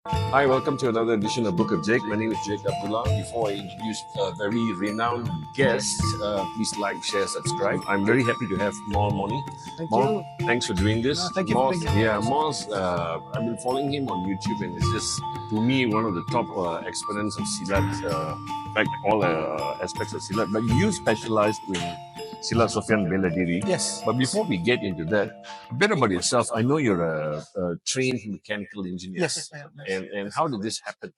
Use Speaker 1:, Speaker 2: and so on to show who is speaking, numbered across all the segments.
Speaker 1: Hi, welcome to another edition of Book of Jake. My name is Jake Abdullah. Before I introduce a very renowned guest, please like, share, subscribe. I'm very happy to have Maul Mornie.
Speaker 2: Thank
Speaker 1: Maul,
Speaker 2: you.
Speaker 1: thanks for doing this.
Speaker 2: Thank you.
Speaker 1: Maul,
Speaker 2: Thank you.
Speaker 1: yeah, Maul's, I've been following him on YouTube and it's just, to me, one of the top exponents of Silat. In fact, all aspects of Silat. But you specialize in Silat Suffian Bela Diri.
Speaker 2: Yes.
Speaker 1: But before we get into that, a bit about yourself. I know you're a trained mechanical engineer.
Speaker 2: Yes. I am.
Speaker 1: And how did this happen?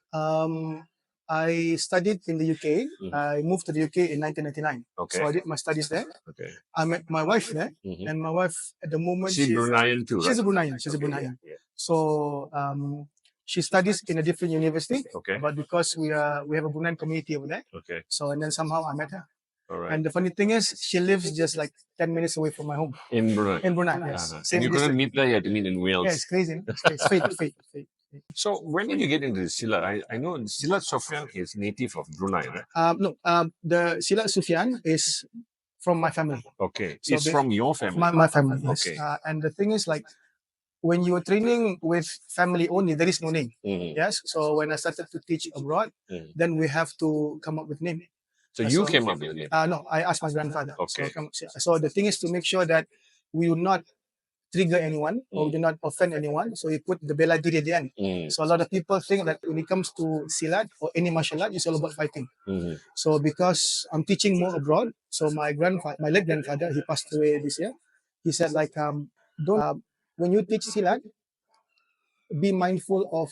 Speaker 2: I studied in the UK.
Speaker 1: Mhm.
Speaker 2: I moved to the UK in 1999.
Speaker 1: Okay.
Speaker 2: So I did my studies there.
Speaker 1: Okay.
Speaker 2: I met my wife there,
Speaker 1: Mhm.
Speaker 2: and my wife at the moment
Speaker 1: She's Bruneian too, right?
Speaker 2: she's a Bruneian. She's a
Speaker 1: Okay,
Speaker 2: Bruneian.
Speaker 1: yeah.
Speaker 2: So she studies in a different university,
Speaker 1: Okay.
Speaker 2: but because we have a Bruneian community over there,
Speaker 1: Okay.
Speaker 2: so and then somehow I met her.
Speaker 1: All right.
Speaker 2: And the funny thing is, she lives just like 10 minutes away from my home
Speaker 1: In Brunei.
Speaker 2: in Brunei. Yes,
Speaker 1: Uh-huh.
Speaker 2: same
Speaker 1: And you couldn't
Speaker 2: district.
Speaker 1: meet there, you had to meet in Wales.
Speaker 2: Yeah, it's crazy. No? It's fate, fate, fate.
Speaker 1: So when did you get into Silat? I know Silat Sofyan is native of Brunei, right?
Speaker 2: No, the Silat Suffian is from my family.
Speaker 1: Okay.
Speaker 2: So
Speaker 1: It's from your family.
Speaker 2: My family, yes.
Speaker 1: Okay.
Speaker 2: And the thing is, like, when you are training with family only, there is no name.
Speaker 1: Mhm.
Speaker 2: Yes. So when I started to teach abroad,
Speaker 1: Mhm.
Speaker 2: then we have to come up with name.
Speaker 1: So you came up with it.
Speaker 2: No, I asked my grandfather.
Speaker 1: Okay.
Speaker 2: So the thing is to make sure that we will not trigger anyone or we do not offend anyone. So we put the Bela Diri at the end.
Speaker 1: Mm.
Speaker 2: So a lot of people think that when it comes to Silat or any martial art, it's all about fighting.
Speaker 1: Mhm.
Speaker 2: So because I'm teaching more abroad, so my late grandfather, he passed away this year. He said like, don't when you teach Silat, be mindful of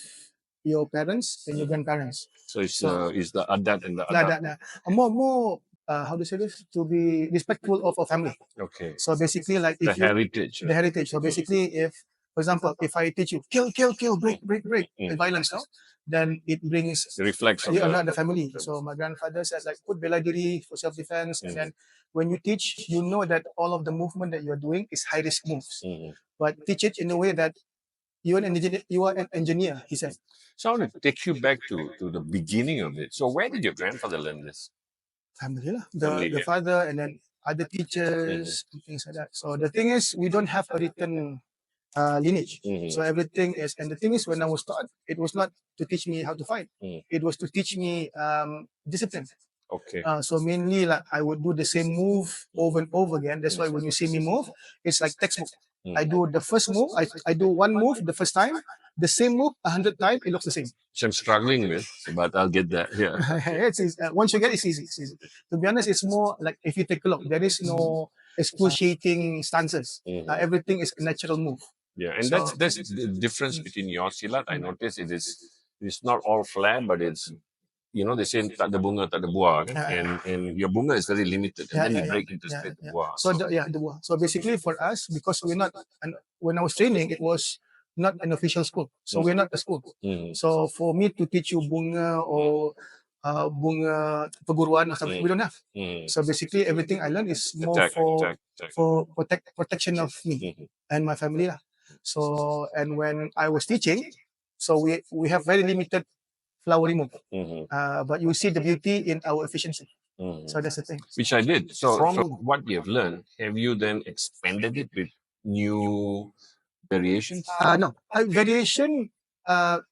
Speaker 2: your parents and your grandparents.
Speaker 1: So it's the adat and the
Speaker 2: Nah,
Speaker 1: adat.
Speaker 2: nah, nah. More how to say this, to be respectful of our family.
Speaker 1: Okay.
Speaker 2: So basically, like
Speaker 1: The
Speaker 2: if you
Speaker 1: heritage.
Speaker 2: the heritage. So basically, if for example, if I teach you kill, break,
Speaker 1: Mm.
Speaker 2: violence, no, then it brings
Speaker 1: The reflex of
Speaker 2: you not the family. So my grandfather said like put Bela Diri for self defense, and then when you teach, you know that all of the movement that you're doing is high risk moves,
Speaker 1: Mhm.
Speaker 2: but teach it in a way that you're an engineer. You are an engineer, he said.
Speaker 1: So I want to take you back to the beginning of it. So where did your grandfather learn this?
Speaker 2: Family lah.
Speaker 1: Family,
Speaker 2: The
Speaker 1: yeah.
Speaker 2: father and then other teachers and things like that. So the thing is, we don't have a written lineage.
Speaker 1: Mhm.
Speaker 2: So everything is, and the thing is, when I was taught, it was not to teach me how to fight.
Speaker 1: Mm.
Speaker 2: It was to teach me discipline.
Speaker 1: Okay.
Speaker 2: So mainly, like I would do the same move over and over again. That's why when you see me move, it's like textbook. I do the first move. I do one move the first time. The same move 100 times, it looks the same.
Speaker 1: Which I'm struggling with, but I'll get that. Yeah.
Speaker 2: It's easy. Once you get it, it's easy. It's easy. To be honest, it's more like if you take a look, there is no excruciating stances.
Speaker 1: Mhm.
Speaker 2: Everything is a natural move.
Speaker 1: Yeah, and
Speaker 2: So-
Speaker 1: that's the difference between your silat. I notice it's not all flat, but it's they say tak ada bunga, tak ada buah, kan? And your bunga is very limited, and then you break into straight to buah.
Speaker 2: So the buah. So basically for us, because we're not, and when I was training, it was not an official school. So we're not a school.
Speaker 1: Mhm.
Speaker 2: So for me to teach you bunga or bunga perguruan or something, we don't have.
Speaker 1: Mhm.
Speaker 2: So basically everything I learned is more
Speaker 1: Attack.
Speaker 2: for protection of me
Speaker 1: Mhm.
Speaker 2: and my family lah. So and when I was teaching, so we have very limited flowery move.
Speaker 1: Mhm.
Speaker 2: But you see the beauty in our efficiency.
Speaker 1: Mhm.
Speaker 2: So that's the thing.
Speaker 1: Which I did. So from what you have learned, have you then expanded it with new variations?
Speaker 2: No, variation.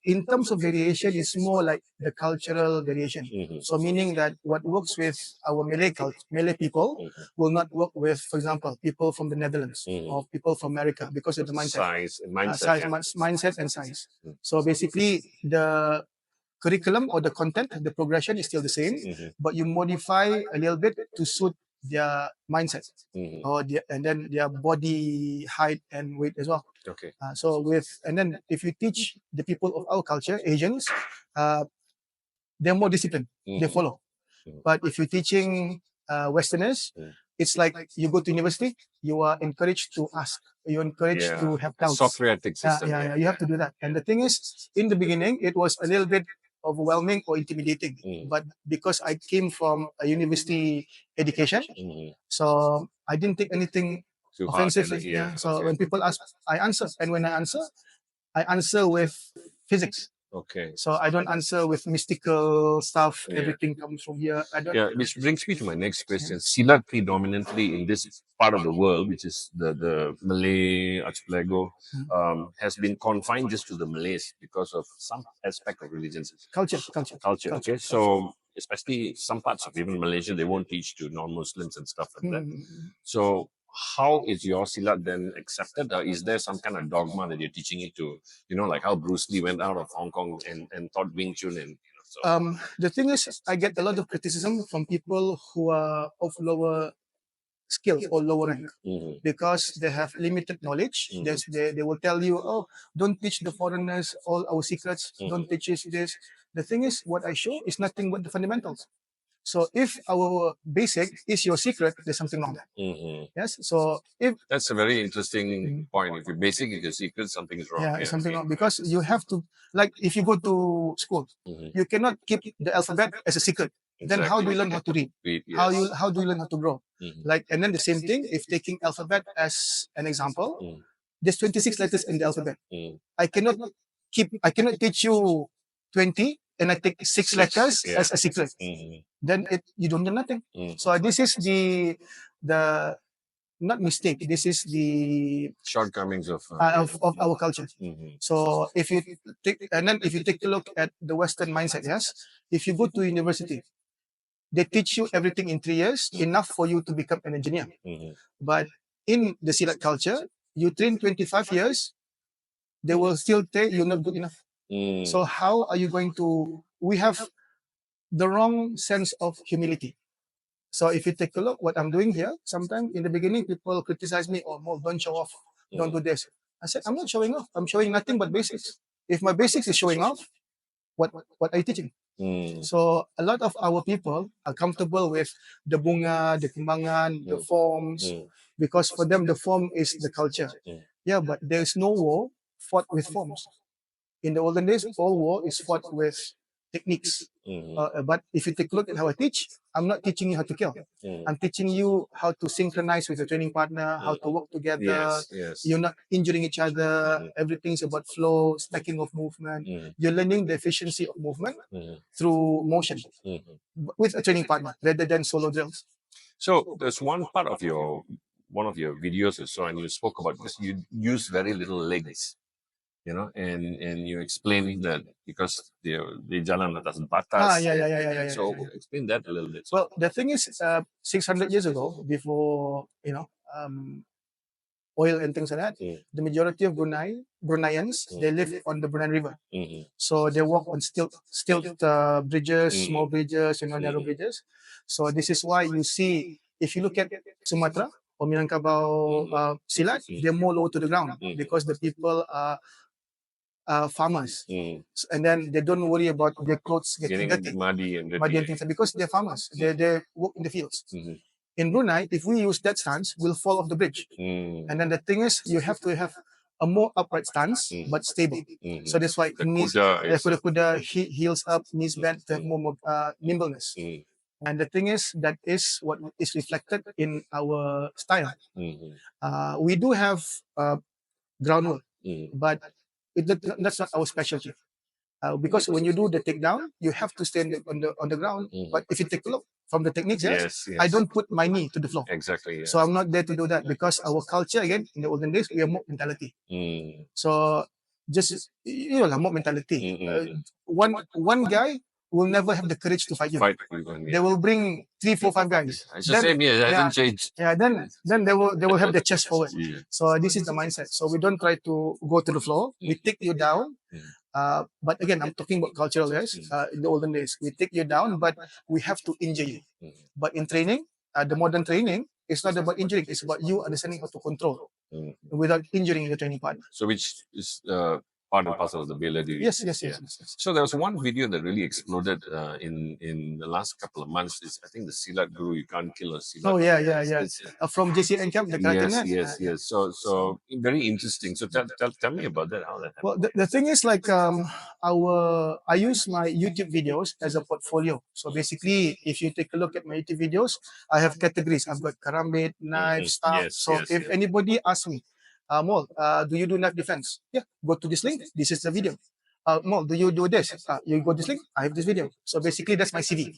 Speaker 2: In terms of variation, is more like the cultural variation.
Speaker 1: Mhm.
Speaker 2: So meaning that what works with our Malay people will not work with, for example, people from the Netherlands or people from America because of the mindset,
Speaker 1: Size and mindset.
Speaker 2: mindset and size.
Speaker 1: Mm.
Speaker 2: So basically, the curriculum or the content, the progression is still the same, but you modify a little bit to suit their mindset
Speaker 1: Mhm.
Speaker 2: or and then their body height and weight as well.
Speaker 1: Okay.
Speaker 2: And then if you teach the people of our culture, Asians, they're more disciplined. They
Speaker 1: Mhm.
Speaker 2: follow.
Speaker 1: Mhm.
Speaker 2: But if you're teaching Westerners, it's like you go to university, you are encouraged to ask. You're encouraged to have doubts.
Speaker 1: Socratic system.
Speaker 2: You have to do that. And the thing is, in the beginning, it was a little bit overwhelming or intimidating. But because I came from a university education,
Speaker 1: Mhm.
Speaker 2: so I didn't take anything
Speaker 1: Too hard.
Speaker 2: offensively.
Speaker 1: Yeah.
Speaker 2: So when people ask, I answer. And when I answer with physics.
Speaker 1: Okay.
Speaker 2: So I don't answer with mystical stuff.
Speaker 1: Yeah.
Speaker 2: Everything comes from here. I don't.
Speaker 1: Yeah, which brings me to my next question. Silat predominantly in this part of the world, which is the Malay archipelago, has been confined just to the Malays because of some aspect of religions.
Speaker 2: Culture.
Speaker 1: Okay, so especially some parts of even Malaysia, they won't teach to non-Muslims and stuff like that. So how is your Silat then accepted? Is there some kind of dogma that you're teaching it to, like how Bruce Lee went out of Hong Kong and taught Wing Chun and so.
Speaker 2: The thing is, I get a lot of criticism from people who are of lower skill or lower rank because they have limited knowledge. They will tell you, oh, don't teach the foreigners all our secrets. Don't teach us this. The thing is, what I show is nothing but the fundamentals. So if our basic is your secret, there's something wrong there. Yes. So if
Speaker 1: That's a very interesting point. If your basic is your secret, something is wrong.
Speaker 2: yeah, something wrong because you have to, like, if you go to school, you cannot keep the alphabet as a secret. Then how do you learn how to read? How do you learn how to grow? Like, and then the same thing, if taking alphabet as an example, there's 26 letters in the alphabet. I cannot teach you 20 and I take six letters as a secret. Then you don't know nothing. So this is the not mistake. This is the
Speaker 1: shortcomings of
Speaker 2: our culture. So if you if you take a look at the Western mindset, yes, if you go to university, they teach you everything in 3 years, enough for you to become an engineer. But in the Silat culture, you train 25 years, they will still say you're not good enough. So how are you going to? We have the wrong sense of humility. So if you take a look what I'm doing here, sometimes in the beginning people criticize me, oh, Maul, don't show off, don't do this. I said, I'm not showing off. I'm showing nothing but basics. If my basics is showing off, what are you teaching? So a lot of our people are comfortable with the bunga, the kembangan, the forms, because for them the form is the culture. Yeah, but there is no war fought with forms. In the olden days, all war is fought with techniques. But if you take a look at how I teach, I'm not teaching you how to kill. I'm teaching you how to synchronize with your training partner, how to work together. You're not injuring each other. Everything's about flow, stacking of movement. You're learning the efficiency of movement through motion with a training partner rather than solo drills.
Speaker 1: So there's one part of one of your videos or so, and you spoke about this. You use very little legs. And you explain that because the jalan atas batas.
Speaker 2: Yeah.
Speaker 1: So explain that a little bit.
Speaker 2: Well, the thing is, 600 years ago, before oil and things like that, the majority of Bruneians, they live on the Brunei River. So they walk on stilt bridges, small bridges, narrow bridges. So this is why you see, if you look at Sumatra or Minangkabau, Silat, they're more low to the ground because the people are farmers, and then they don't worry about their clothes getting dirty,
Speaker 1: muddy and
Speaker 2: things because they're farmers. They work in the fields. In Brunei, if we use that stance, we'll fall off the bridge. And then the thing is, you have to have a more upright stance but stable. So that's why knees, kuda heels up, knees bent to have more nimbleness. And the thing is, that is what is reflected in our style. We do have groundwork, but that's not our specialty. Because when you do the takedown, you have to stand on the ground. But if you take a look from the techniques, I don't put my knee to the floor.
Speaker 1: Exactly. Yes.
Speaker 2: So I'm not there to do that because our culture, again, in the olden days, we have mob mentality. So just mob mentality. One guy will never have the courage to fight you. They will bring 3, 4, 5 guys.
Speaker 1: It's the same here. It hasn't changed.
Speaker 2: Yeah, then they will have the chest forward. So this is the mindset. So we don't try to go to the floor. We take you down. But again, I'm talking about cultural, yes. In the olden days, we take you down, but we have to injure you. But in training, the modern training, it's not about injuring. It's about you understanding how to control without injuring your training partner.
Speaker 1: So which is part and parcel of the Bela Diri.
Speaker 2: Yes.
Speaker 1: So there was one video that really exploded in the last couple of months. Is I think the Silat Guru, you can't kill a Silat.
Speaker 2: Oh yeah. From JCN camp, the
Speaker 1: Yes. So very interesting. So tell me about that. How that happened.
Speaker 2: Well, the thing is, like, I use my YouTube videos as a portfolio. So basically, if you take a look at my YouTube videos, I have categories. I've got karambit, knife, staff. If anybody asks me, Maul, do you do knife defense? Yeah, go to this link. This is the video. Mo, do you do this? You go this link, I have this video. So basically, that's my CV.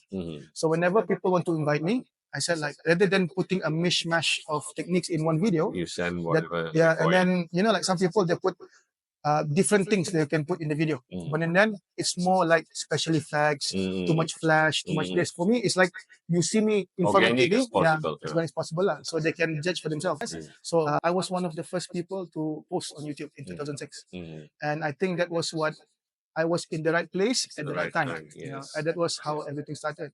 Speaker 2: So whenever people want to invite me, I said like rather than putting a mishmash of techniques in one video,
Speaker 1: You send
Speaker 2: that
Speaker 1: whatever.
Speaker 2: yeah, and then like some people they put different things they can put in the video, but then it's more like special effects, too much flash, too much this. For me, it's like you see me in front of
Speaker 1: Organic
Speaker 2: TV,
Speaker 1: as possible.
Speaker 2: as much as possible, so they can judge for themselves. So I was one of the first people to post on YouTube in 2006, and I think that was what I was in the right place at the right time.
Speaker 1: Yes.
Speaker 2: And that was how everything started.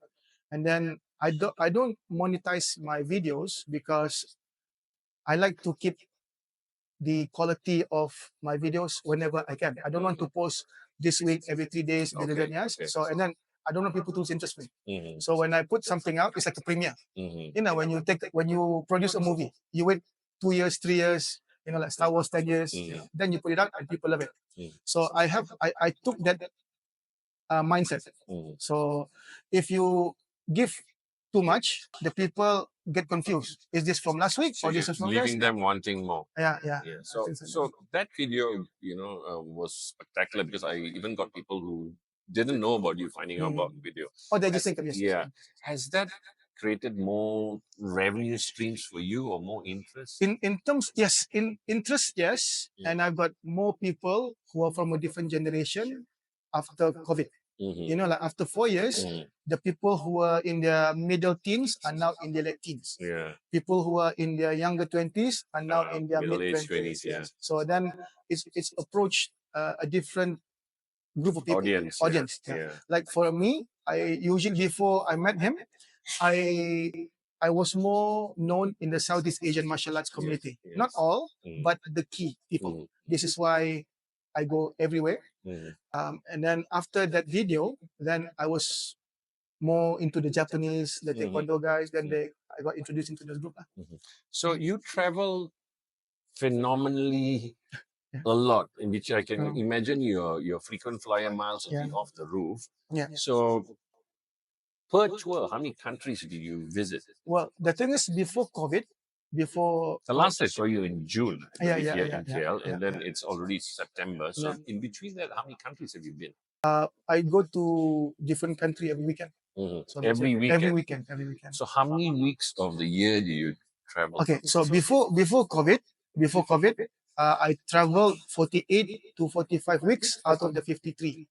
Speaker 2: And then I don't monetize my videos because I like to keep the quality of my videos whenever I can. I don't want to post this week every 3 days.
Speaker 1: Okay,
Speaker 2: Yes.
Speaker 1: okay.
Speaker 2: So and then I don't want people to lose interest in me.
Speaker 1: Mhm.
Speaker 2: So when I put something out, it's like a premiere.
Speaker 1: Mhm.
Speaker 2: When you produce a movie, you wait 2 years, 3 years. Like Star Wars 10 years. Then you put it out and people love it. So I took that mindset. So if you give too much, the people get confused. Is this from last week
Speaker 1: So
Speaker 2: or this
Speaker 1: you're
Speaker 2: is from
Speaker 1: leaving them wanting more.
Speaker 2: Yeah.
Speaker 1: Yeah. So that video, was spectacular because I even got people who didn't know about you finding out about the video.
Speaker 2: Oh, they just think of yes.
Speaker 1: Yeah. Has that created more revenue streams for you or more interest?
Speaker 2: In terms, yes, in interest, yes. And I've got more people who are from a different generation after COVID. Like after 4 years, the people who are in their middle teens are now in their late teens.
Speaker 1: Yeah.
Speaker 2: People who are in their younger 20s are now in their mid
Speaker 1: middle-aged
Speaker 2: 20s.
Speaker 1: 20s, yeah.
Speaker 2: So then it's approached a different group of people.
Speaker 1: Audience, yeah.
Speaker 2: Like for me, I usually before I met him, I was more known in the Southeast Asian martial arts community.
Speaker 1: Yes.
Speaker 2: Not all, but the key people. This is why I go everywhere. And then after that video, then I was more into the Japanese, the Taekwondo guys. Then I got introduced into this group.
Speaker 1: So you travel phenomenally a lot, in which I can imagine your frequent flyer miles will be off the roof.
Speaker 2: Yeah.
Speaker 1: So per tour, how many countries do you visit?
Speaker 2: Well, the thing is, before COVID, before
Speaker 1: The last I saw you in June,
Speaker 2: Yeah,
Speaker 1: here
Speaker 2: yeah,
Speaker 1: in KL,
Speaker 2: yeah,
Speaker 1: and then it's already September. So
Speaker 2: Yeah.
Speaker 1: in between that, how many countries have you been?
Speaker 2: I go to different country every weekend. So
Speaker 1: Every
Speaker 2: Every
Speaker 1: weekend.
Speaker 2: weekend.
Speaker 1: So how many weeks of the year do you travel?
Speaker 2: Okay, so before COVID, I traveled 48 to 45 weeks out of the 53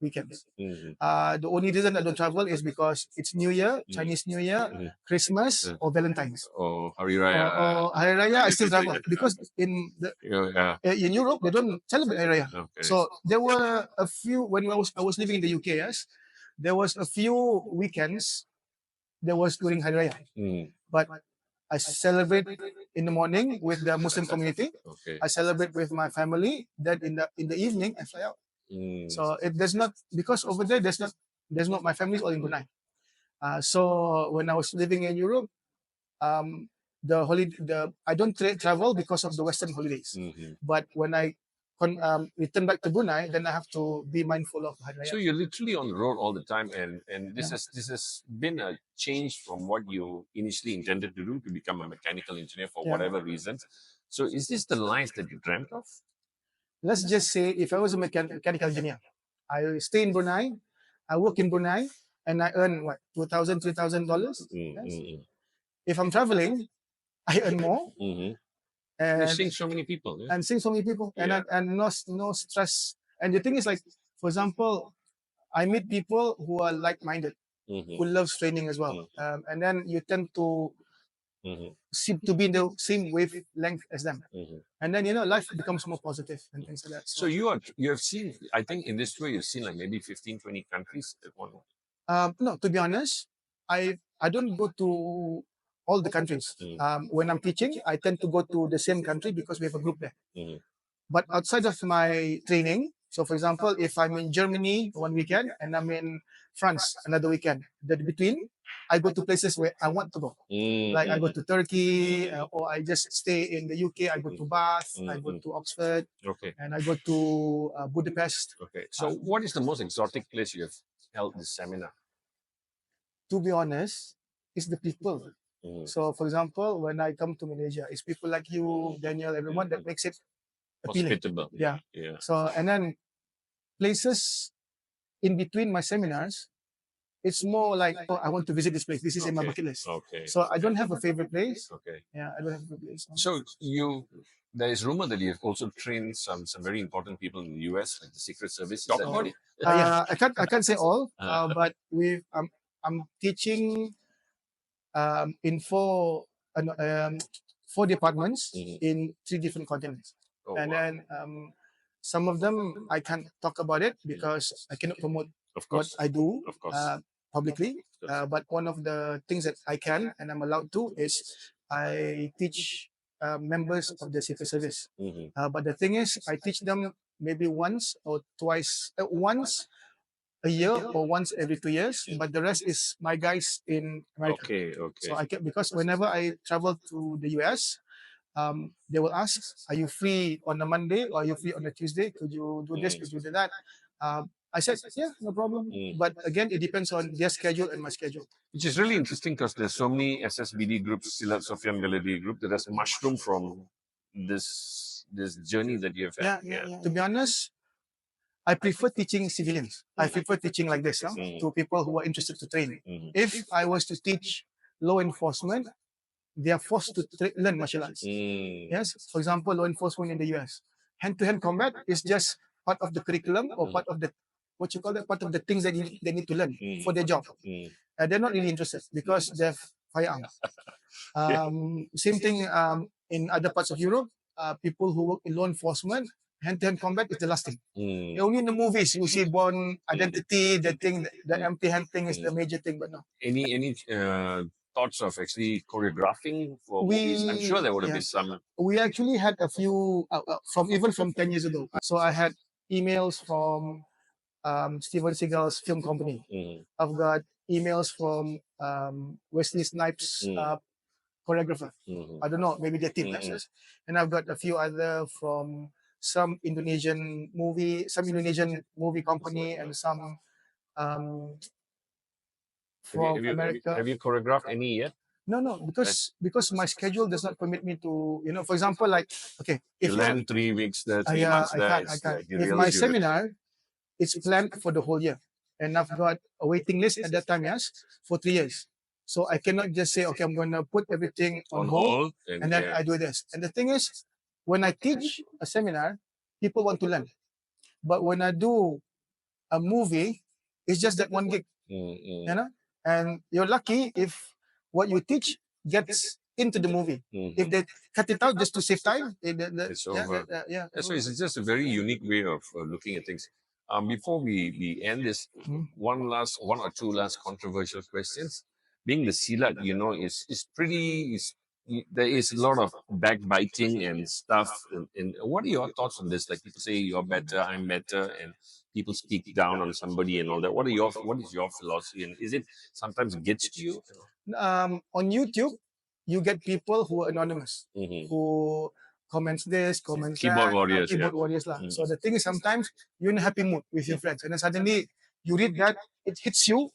Speaker 2: weekends. The only reason I don't travel is because it's New Year, Chinese New Year, Christmas, or Valentine's.
Speaker 1: Or Hari Raya?
Speaker 2: Or Hari Raya, I still travel because in Europe they don't celebrate Hari Raya.
Speaker 1: Okay.
Speaker 2: So there were a few when I was living in the UK. Yes, there was a few weekends. There was during Hari Raya, but I celebrate in the morning with the Muslim community.
Speaker 1: Okay.
Speaker 2: I celebrate with my family. Then in the evening I fly out. So it does not because over there there's not my family's all in Brunei. So when I was living in Europe, I don't travel because of the Western holidays. But when I return back to Brunei, then I have to be mindful of Hari Raya.
Speaker 1: So you're literally on the road all the time, and this has been a change from what you initially intended to do to become a mechanical engineer for whatever reasons. So is this the life that you dreamt of?
Speaker 2: Let's just say if I was a mechanical engineer, I stay in Brunei, I work in Brunei, and I earn what $2,000, $3,000. If I'm traveling, I earn more.
Speaker 1: You're seeing so many people. Yeah?
Speaker 2: And seeing so many people, and no stress. And the thing is, like for example, I meet people who are like-minded, who loves training as well, and then you tend to seem to be in the same wavelength as them, and then life becomes more positive and things like that.
Speaker 1: So you have seen, I think in this tour you've seen like maybe 15, 20 countries at one.
Speaker 2: No, to be honest, I don't go to all the countries. When I'm teaching, I tend to go to the same country because we have a group there. But outside of my training, so for example, if I'm in Germany one weekend and I'm in France another weekend, that between, I go to places where I want to go. Like I go to Turkey, or I just stay in the UK. I go to Bath, I go to Oxford, and I go to Budapest.
Speaker 1: Okay. So what is the most exotic place you have held this seminar?
Speaker 2: To be honest, it's the people. So, for example, when I come to Malaysia, it's people like you, Daniel, everyone that makes it appealing.
Speaker 1: Hospitable.
Speaker 2: Yeah.
Speaker 1: Yeah.
Speaker 2: So, and then places in between my seminars, it's more like, oh, I want to visit this place. This is in my bucket list.
Speaker 1: Okay.
Speaker 2: So I don't have a favorite place.
Speaker 1: Okay.
Speaker 2: Yeah, I don't have a favorite place.
Speaker 1: So there is rumor that you've also trained some very important people in the US, like the Secret Service. Talk about it.
Speaker 2: Yeah, I can't say all,
Speaker 1: Uh,
Speaker 2: but I'm teaching in four departments in 3 different continents,
Speaker 1: Oh,
Speaker 2: and
Speaker 1: wow.
Speaker 2: then some of them I can't talk about it because I cannot promote
Speaker 1: Of
Speaker 2: what
Speaker 1: course.
Speaker 2: I do
Speaker 1: Of course.
Speaker 2: publicly.
Speaker 1: Of course.
Speaker 2: But one of the things that I can and I'm allowed to is I teach members of the Secret Service.
Speaker 1: Mhm.
Speaker 2: But the thing is, I teach them maybe once a year or once every 2 years. But the rest is my guys in America.
Speaker 1: Okay. Okay.
Speaker 2: So I can, because whenever I travel to the US, they will ask, "Are you free on a Monday or are you free on a Tuesday? Could you do this? Could you do that?" I said, "Yeah, no problem." But again, it depends on their schedule and my schedule.
Speaker 1: Which is really interesting because there's so many SSBD groups, Silat Suffian Bela Diri group, that has mushroomed from this journey that you have had.
Speaker 2: To be honest, I prefer teaching civilians. I prefer teaching like this to people who are interested to train. If I was to teach law enforcement, they are forced to learn martial arts. Yes, for example, law enforcement in the US, hand-to-hand combat is just part of the curriculum or part of the what you call that, part of the things that they need to learn for their job. They're not really interested because they have firearms. Same thing in other parts of Europe. People who work in law enforcement, hand-to-hand combat is the last thing. Only in the movies you see Born Identity, the thing, the empty hand thing is the major thing, but no.
Speaker 1: Any thoughts of actually choreographing for movies? I'm sure there would have been some.
Speaker 2: We actually had a few from 10 years ago. So I had emails from Steven Seagal's film company. I've got emails from Wesley Snipes' choreographer. I don't know, maybe their team. And I've got a few other from some Indonesian movie company, and some from America.
Speaker 1: Have you choreographed any yet?
Speaker 2: No, because my schedule does not permit me to, for example, like, okay, if
Speaker 1: You land 3 weeks there, 3 months there.
Speaker 2: I can't. If my seminar, it's planned for the whole year, and I've got a waiting list at that time, yes, for 3 years. So I cannot just say, okay, I'm going to put everything on hold and then I do this. And the thing is, when I teach a seminar, people want to learn. But when I do a movie, it's just that one gig, and you're lucky if what you teach gets into the movie. If they cut it out just to save time,
Speaker 1: it's over. So it's just a very unique way of looking at things. Before we end this, one or two last controversial questions. Being the Silat, is pretty. There is a lot of backbiting and stuff. And what are your thoughts on this? Like, people say you're better, I'm better, and people speak down on somebody and all that. What is your philosophy? And is it sometimes gets to you?
Speaker 2: On YouTube, you get people who are anonymous, who comments this, comments
Speaker 1: Keyboard
Speaker 2: that,
Speaker 1: warriors,
Speaker 2: warriors lah. So the thing is, sometimes you're in a happy mood with your friends, and then suddenly you read that, it hits you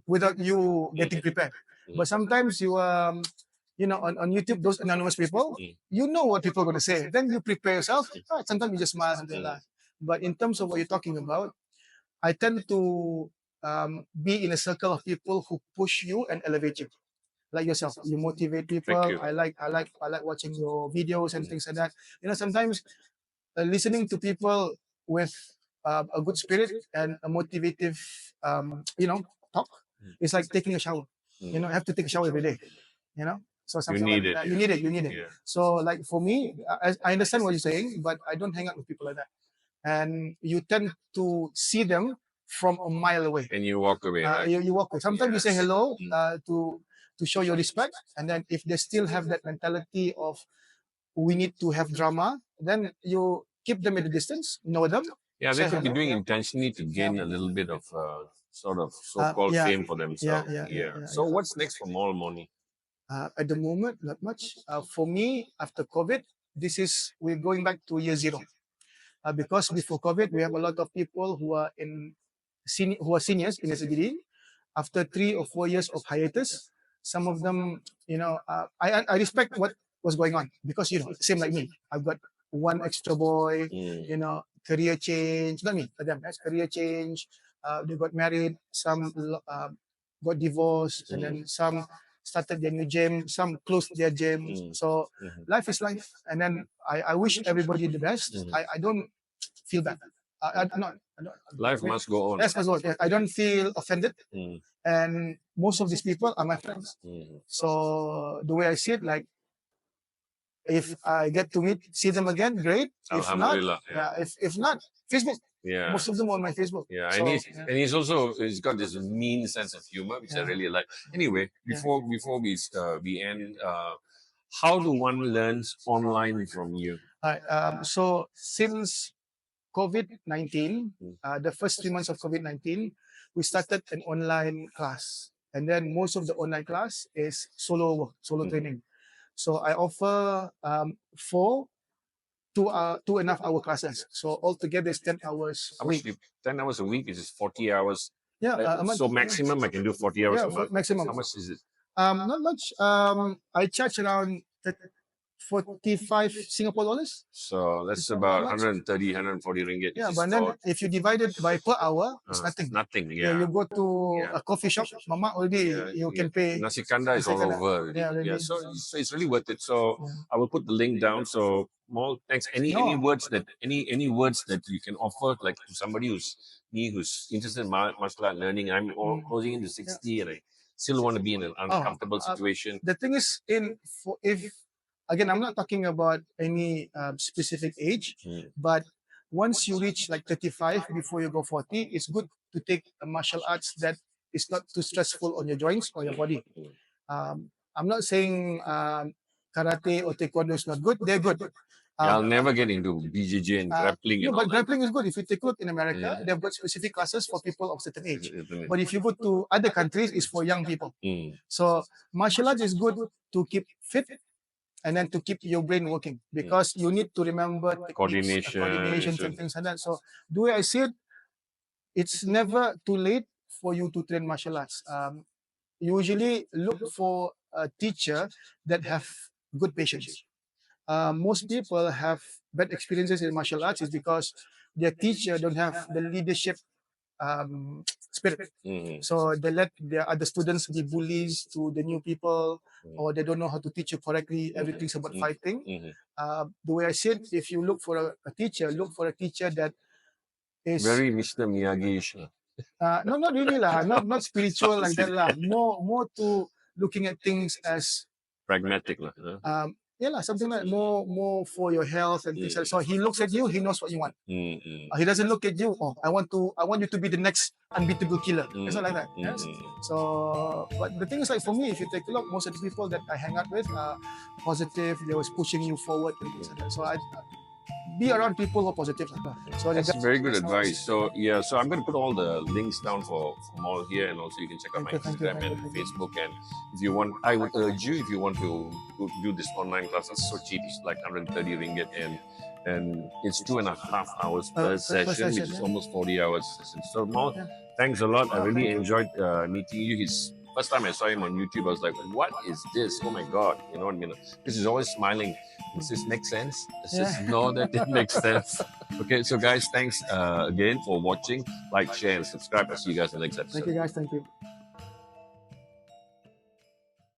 Speaker 2: without you getting prepared. But sometimes you on YouTube, those anonymous people, you know what people are going to say. Then you prepare yourself. Sometimes you just smile, something like that. But in terms of what you're talking about, I tend to be in a circle of people who push you and elevate you, like yourself. You motivate people. I like watching your videos and things like that. Sometimes listening to people with a good spirit and a motivative, talk, it's like taking a shower. You have to take a shower every day. So something
Speaker 1: You need
Speaker 2: like that.
Speaker 1: it.
Speaker 2: You need it.
Speaker 1: Yeah.
Speaker 2: So like for me, I understand what you're saying, but I don't hang out with people like that. And you tend to see them from a mile away.
Speaker 1: And you walk away, right?
Speaker 2: You walk away. Sometimes you say hello to show your respect, and then if they still have that mentality of we need to have drama, then you keep them at a distance, know them.
Speaker 1: Yeah, they could be doing intentionally to gain a little bit of sort of so-called fame for themselves. So what's next for Maul Mornie?
Speaker 2: At the moment, not much. For me, after COVID, we're going back to year zero. Because before COVID, we have a lot of people who are seniors in SSBD. After 3 or 4 years of hiatus, some of them, I respect what was going on because same like me. I've got one extra boy, career change. Not me, for them. That's career change. They got married. Some got divorced, and then some started their new gym. Some closed their gyms. So life is life. And then I wish everybody the best. I don't feel bad.
Speaker 1: Life must go on.
Speaker 2: Yes, must go on. I don't feel offended. And most of these people are my friends. So the way I see it, like, if I get to see them again, great. If not,
Speaker 1: Alhamdulillah.
Speaker 2: if not, Facebook.
Speaker 1: Yeah.
Speaker 2: Most of them on my Facebook.
Speaker 1: Yeah,
Speaker 2: So,
Speaker 1: and he's got this mean sense of humor, which I really like. Anyway, before we end, how do one learn online from you?
Speaker 2: So since COVID-19, the first 3 months of COVID-19, we started an online class, and then most of the online class is solo training. So I offer 2.5 hour classes. So altogether it's 10 hours a week.
Speaker 1: 10 hours a week is 40 hours.
Speaker 2: Yeah.
Speaker 1: So maximum I can do 40 hours a month.
Speaker 2: Maximum.
Speaker 1: How much is it?
Speaker 2: Not much. I charge around 45 Singapore dollars.
Speaker 1: So that's about 130, 140 ringgit.
Speaker 2: Yeah, but then if you divide it by per hour, it's nothing.
Speaker 1: Nothing,
Speaker 2: You go to a coffee shop, mama already, you can pay.
Speaker 1: Nasi kanda is all over.
Speaker 2: Yeah,
Speaker 1: so it's really worth it. So I will put the link down. So Maul, thanks. Any words that you can offer, like, to somebody who's interested in martial art learning? I'm closing into 60 and I still want to be in an uncomfortable situation.
Speaker 2: The thing is, if again, I'm not talking about any specific age, but once you reach like 35, before you go 40, it's good to take a martial arts that is not too stressful on your joints or your body. I'm not saying karate or taekwondo is not good. They're good.
Speaker 1: I'll never get into BJJ and grappling.
Speaker 2: No, but grappling is good. If you take a look in America, they've got specific classes for people of certain age. But if you go to other countries, it's for young people. So martial arts is good to keep fit, and then to keep your brain working, because you need to remember
Speaker 1: coordination
Speaker 2: and things like that. So the way I see it, it's never too late for you to train martial arts. Usually look for a teacher that have good patience. Most people have bad experiences in martial arts is because their teacher don't have the leadership spirit. So they let their other students be bullies to the new people, or they don't know how to teach you correctly. Everything's about fighting. The way I said, if you look for a teacher, look for a teacher that is
Speaker 1: very Mr. Miyagi-ish.
Speaker 2: No, not really lah. Not spiritual like that lah. More to looking at things as
Speaker 1: pragmatic lah.
Speaker 2: Yeah lah, something like more for your health and things like that. So he looks at you, he knows what you want. He doesn't look at you, I want you to be the next unbeatable killer. It's not like that. Yes? So, but the thing is, like, for me, if you take a look, most of the people that I hang out with are positive. They was pushing you forward and things like that. So I be around people who are positive.
Speaker 1: So that's very good advice. So yeah, so I'm going to put all the links down for Maul here, and also you can check out my Instagram and Facebook. And if you want, I would urge you, if you want to do this online class, it's so cheap. It's like 130 ringgit, and it's 2.5 hours per session, which is almost 40 hours session. So Maul, thanks a lot. I really enjoyed meeting you. First time I saw him on YouTube, I was like, what is this? Oh my God. You know what I mean? Because he's always smiling. Does this make sense? Does this know that it makes sense? Okay, so guys, thanks again for watching. Like, share, and subscribe. I'll see you guys in the next episode.
Speaker 2: Thank you guys. Thank you.